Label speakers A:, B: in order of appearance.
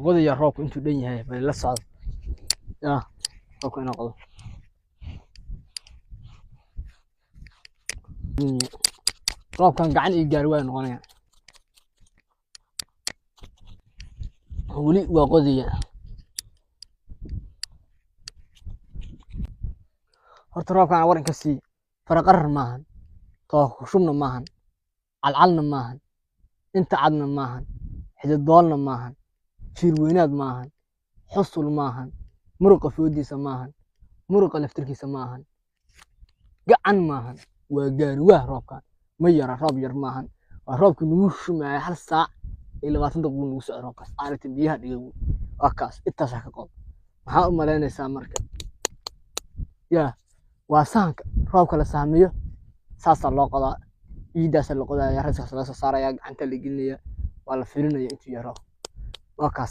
A: قضي يا روك انتو دنيا هاي بل لا صعد يا روك انا قضي روك كان قاعد يقال وين غني ولي وقضي horta roobkan waran ka sii faraqarar maahan too shubna maahan calcalna maahan inta cadna maahan xididoolna maahan jiir weynaad maahan xusul maahan muruqa foodiisa maahan muruqa laftirkiisa maahan gacan maahan waa gaari waa roobkan ma yara roob yar maahan waa roobka lagu shumaaya hal saac iyo 20 daqiiqo lagu socdo roobkaas aalata biyaha dhigagu waa kaas intaas ka qob maxaa u malaynaysaa marka yaa waa sahanka roobka la sahmiyo saasaa loo qodaa ciidaasa la qodaaya rasaas laga soo saaraya gacanta la gelinaya waa la filinaya intuu yaro waa kaas